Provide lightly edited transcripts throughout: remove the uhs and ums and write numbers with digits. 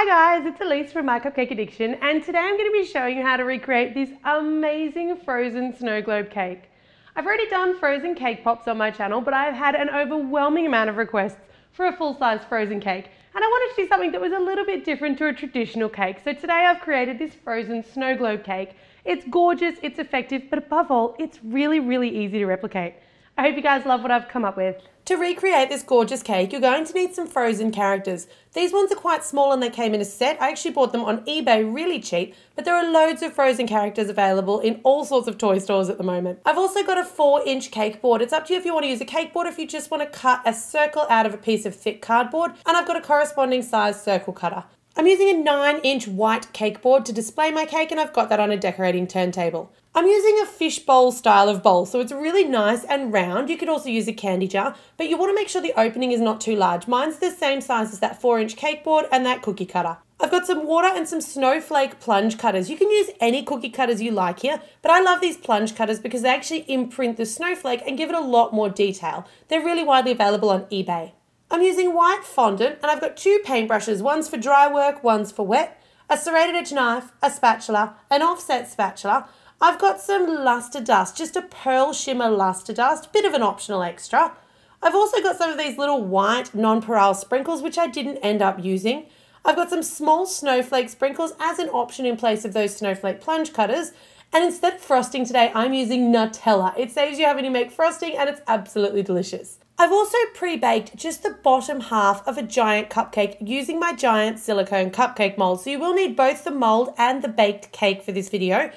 Hi guys, it's Elise from MyCupcakeAddiction, and today I'm going to be showing you how to recreate this amazing frozen snow globe cake. I've already done frozen cake pops on my channel, but I've had an overwhelming amount of requests for a full-size frozen cake, and I wanted to do something that was a little bit different to a traditional cake. So today I've created this frozen snow globe cake. It's gorgeous, it's effective, but above all, it's really easy to replicate. I hope you guys love what I've come up with. To recreate this gorgeous cake, you're going to need some frozen characters. These ones are quite small and they came in a set. I actually bought them on eBay really cheap, but there are loads of frozen characters available in all sorts of toy stores at the moment. I've also got a 4-inch cake board. It's up to you if you want to use a cake board or if you just want to cut a circle out of a piece of thick cardboard, and I've got a corresponding size circle cutter. I'm using a 9-inch white cake board to display my cake, and I've got that on a decorating turntable. I'm using a fish bowl style of bowl, so it's really nice and round. You could also use a candy jar, but you want to make sure the opening is not too large. Mine's the same size as that 4-inch cake board and that cookie cutter. I've got some water and some Snowflake plunge cutters. You can use any cookie cutters you like here, but I love these plunge cutters because they actually imprint the snowflake and give it a lot more detail. They're really widely available on eBay. I'm using white fondant, and I've got 2 paintbrushes. One's for dry work, one's for wet, a serrated edge knife, a spatula, an offset spatula. I've got some luster dust, just a pearl shimmer luster dust, bit of an optional extra. I've also got some of these little white nonpareil sprinkles, which I didn't end up using. I've got some small snowflake sprinkles as an option in place of those snowflake plunge cutters. And instead of frosting today, I'm using Nutella. It saves you having to make frosting, and it's absolutely delicious. I've also pre-baked just the bottom half of a giant cupcake using my giant silicone cupcake mould. So you will need both the mould and the baked cake for this video.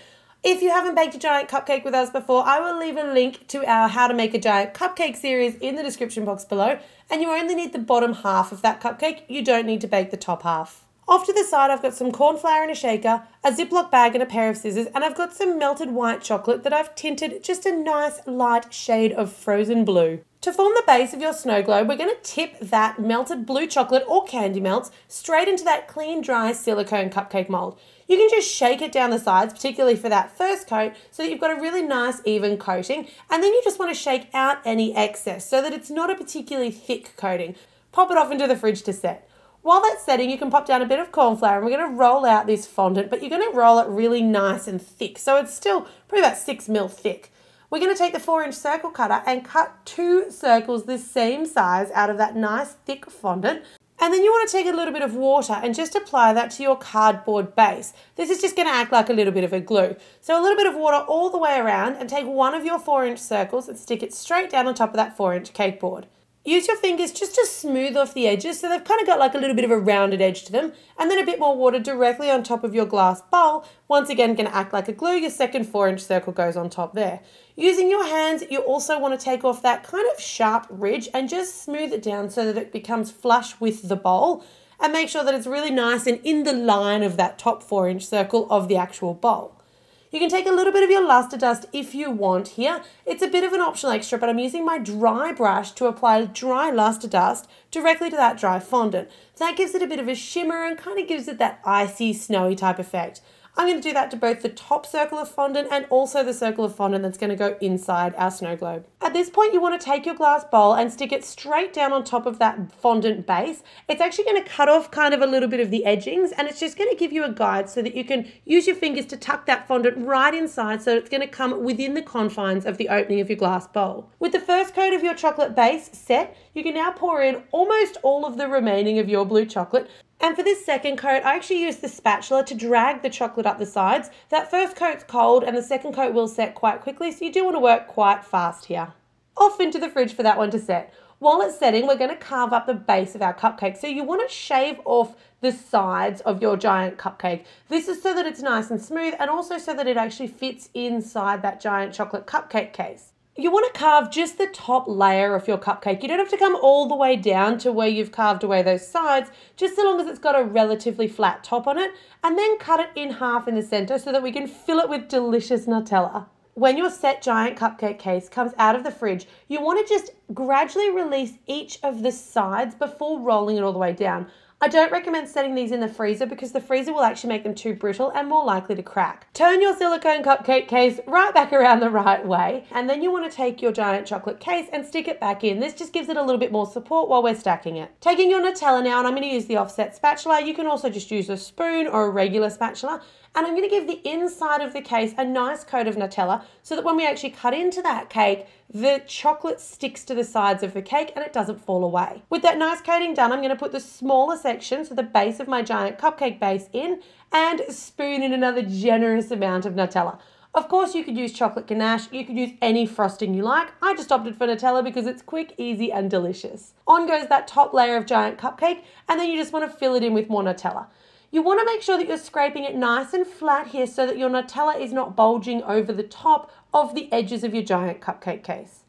If you haven't baked a giant cupcake with us before, I will leave a link to our How to Make a Giant Cupcake series in the description box below, and you only need the bottom half of that cupcake. You don't need to bake the top half. Off to the side, I've got some cornflour in a shaker, a Ziploc bag and a pair of scissors, and I've got some melted white chocolate that I've tinted just a nice light shade of frozen blue. To form the base of your snow globe, we're going to tip that melted blue chocolate or candy melts straight into that clean, dry silicone cupcake mold. You can just shake it down the sides, particularly for that first coat, so that you've got a really nice even coating, and then you just want to shake out any excess so that it's not a particularly thick coating. Pop it off into the fridge to set. While that's setting, you can pop down a bit of cornflour, and we're going to roll out this fondant, but you're going to roll it really nice and thick, so it's still probably about 6 mil thick. We're going to take the 4-inch circle cutter and cut 2 circles the same size out of that nice thick fondant. And then you want to take a little bit of water and just apply that to your cardboard base. This is just going to act like a little bit of a glue. So a little bit of water all the way around, and take one of your 4-inch circles and stick it straight down on top of that 4-inch cake board. Use your fingers just to smooth off the edges so they've kind of got like a little bit of a rounded edge to them, and then a bit more water directly on top of your glass bowl. Once again, going to act like a glue. Your second 4-inch circle goes on top there. Using your hands, you also want to take off that kind of sharp ridge and just smooth it down so that it becomes flush with the bowl, and make sure that it's really nice and in the line of that top 4-inch circle of the actual bowl. You can take a little bit of your luster dust if you want here. It's a bit of an optional extra, but I'm using my dry brush to apply dry luster dust directly to that dry fondant. That gives it a bit of a shimmer and kind of gives it that icy, snowy type effect. I'm going to do that to both the top circle of fondant and also the circle of fondant that's going to go inside our snow globe. At this point, you want to take your glass bowl and stick it straight down on top of that fondant base. It's actually going to cut off kind of a little bit of the edgings, and it's just going to give you a guide so that you can use your fingers to tuck that fondant right inside, so it's going to come within the confines of the opening of your glass bowl. With the first coat of your chocolate base set, you can now pour in almost all of the remaining of your blue chocolate. And for this second coat, I actually used the spatula to drag the chocolate up the sides. That first coat's cold and the second coat will set quite quickly, so you do want to work quite fast here. Off into the fridge for that one to set. While it's setting, we're going to carve up the base of our cupcake. So you want to shave off the sides of your giant cupcake. This is so that it's nice and smooth, and also so that it actually fits inside that giant chocolate cupcake case. You want to carve just the top layer of your cupcake. You don't have to come all the way down to where you've carved away those sides, just so long as it's got a relatively flat top on it, and then cut it in half in the center so that we can fill it with delicious Nutella. When your set giant cupcake case comes out of the fridge, you want to just gradually release each of the sides before rolling it all the way down. I don't recommend setting these in the freezer because the freezer will actually make them too brittle and more likely to crack. Turn your silicone cupcake case right back around the right way, and then you want to take your giant chocolate case and stick it back in. This just gives it a little bit more support while we're stacking it. Taking your Nutella now, and I'm going to use the offset spatula. You can also just use a spoon or a regular spatula. And I'm going to give the inside of the case a nice coat of Nutella so that when we actually cut into that cake, the chocolate sticks to the sides of the cake and it doesn't fall away. With that nice coating done, I'm going to put the smaller section, so the base of my giant cupcake base in, and spoon in another generous amount of Nutella. Of course, you could use chocolate ganache, you could use any frosting you like. I just opted for Nutella because it's quick, easy, and delicious. On goes that top layer of giant cupcake, and then you just want to fill it in with more Nutella. You want to make sure that you're scraping it nice and flat here so that your Nutella is not bulging over the top of the edges of your giant cupcake case.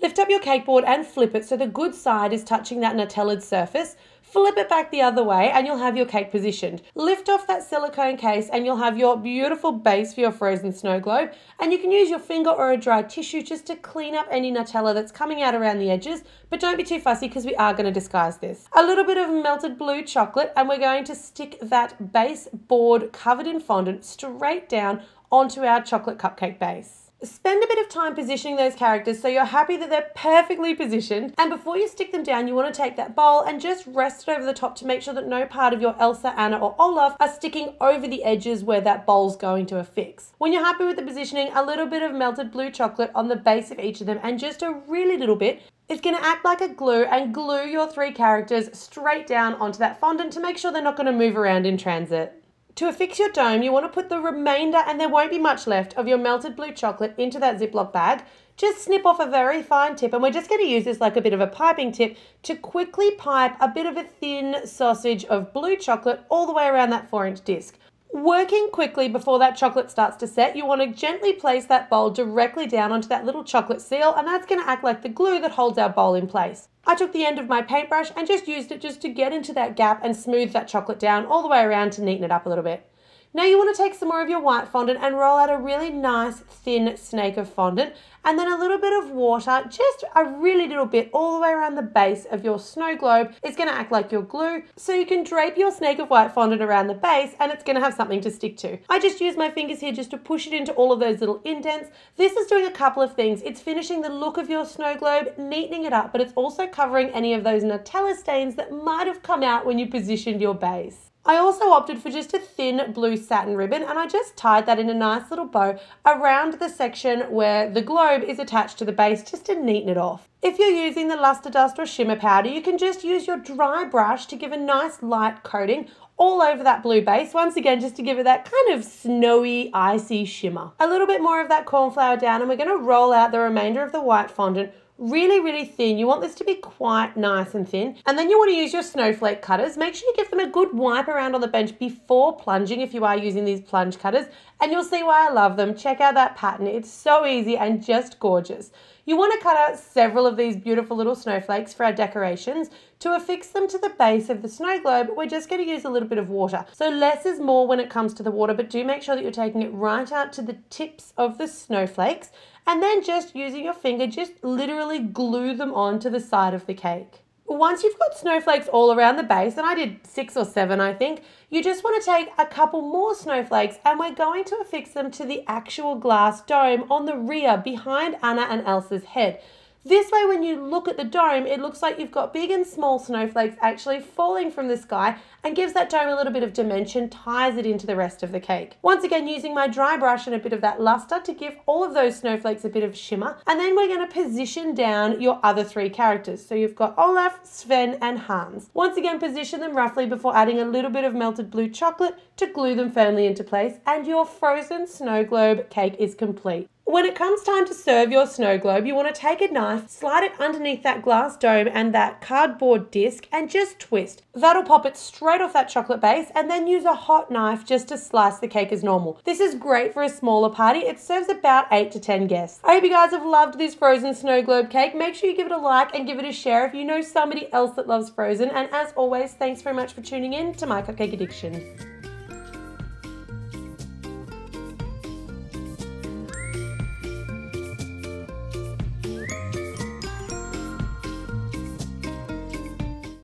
Lift up your cake board and flip it so the good side is touching that Nutellaed surface. Flip it back the other way and you'll have your cake positioned. Lift off that silicone case and you'll have your beautiful base for your frozen snow globe. And you can use your finger or a dry tissue just to clean up any Nutella that's coming out around the edges, but don't be too fussy because we are going to disguise this. A little bit of melted blue chocolate, and we're going to stick that base board covered in fondant straight down onto our chocolate cupcake base. Spend a bit of time positioning those characters so you're happy that they're perfectly positioned, and before you stick them down you want to take that bowl and just rest it over the top to make sure that no part of your Elsa, Anna or Olaf are sticking over the edges where that bowl's going to affix. When you're happy with the positioning, a little bit of melted blue chocolate on the base of each of them, and just a really little bit, is going to act like a glue and glue your three characters straight down onto that fondant to make sure they're not going to move around in transit. To affix your dome, you want to put the remainder, and there won't be much left, of your melted blue chocolate into that Ziploc bag. Just snip off a very fine tip, and we're just going to use this like a bit of a piping tip to quickly pipe a bit of a thin sausage of blue chocolate all the way around that 4-inch disc. Working quickly before that chocolate starts to set, you want to gently place that bowl directly down onto that little chocolate seal, and that's going to act like the glue that holds our bowl in place. I took the end of my paintbrush and just used it just to get into that gap and smooth that chocolate down all the way around to neaten it up a little bit. Now you want to take some more of your white fondant and roll out a really nice thin snake of fondant, and then a little bit of water, just a really little bit all the way around the base of your snow globe. It's going to act like your glue, so you can drape your snake of white fondant around the base and it's going to have something to stick to. I just use my fingers here just to push it into all of those little indents. This is doing a couple of things. It's finishing the look of your snow globe, neatening it up, but it's also covering any of those Nutella stains that might have come out when you positioned your base. I also opted for just a thin blue satin ribbon, and I just tied that in a nice little bow around the section where the globe is attached to the base just to neaten it off. If you're using the luster dust or shimmer powder, you can just use your dry brush to give a nice light coating all over that blue base, once again just to give it that kind of snowy, icy shimmer. A little bit more of that cornflour down, and we're going to roll out the remainder of the white fondant really thin. You want this to be quite nice and thin. And then you want to use your snowflake cutters. Make sure you give them a good wipe around on the bench before plunging if you are using these plunge cutters, and you'll see why I love them. Check out that pattern. It's so easy and just gorgeous. You want to cut out several of these beautiful little snowflakes for our decorations. To affix them to the base of the snow globe, we're just going to use a little bit of water. So less is more when it comes to the water, but do make sure that you're taking it right out to the tips of the snowflakes, and then just using your finger, just literally glue them onto the side of the cake. Once you've got snowflakes all around the base, and I did 6 or 7 I think, you just want to take a couple more snowflakes and we're going to affix them to the actual glass dome on the rear behind Anna and Elsa's head. This way, when you look at the dome, it looks like you've got big and small snowflakes actually falling from the sky, and gives that dome a little bit of dimension, ties it into the rest of the cake. Once again, using my dry brush and a bit of that luster to give all of those snowflakes a bit of shimmer. And then we're going to position down your other 3 characters. So you've got Olaf, Sven and Hans. Once again, position them roughly before adding a little bit of melted blue chocolate to glue them firmly into place, and your frozen snow globe cake is complete. When it comes time to serve your snow globe, you want to take a knife, slide it underneath that glass dome and that cardboard disc, and just twist. That'll pop it straight off that chocolate base, and then use a hot knife just to slice the cake as normal. This is great for a smaller party. It serves about 8 to 10 guests. I hope you guys have loved this frozen snow globe cake. Make sure you give it a like and give it a share if you know somebody else that loves frozen. And as always, thanks very much for tuning in to My Cupcake Addiction.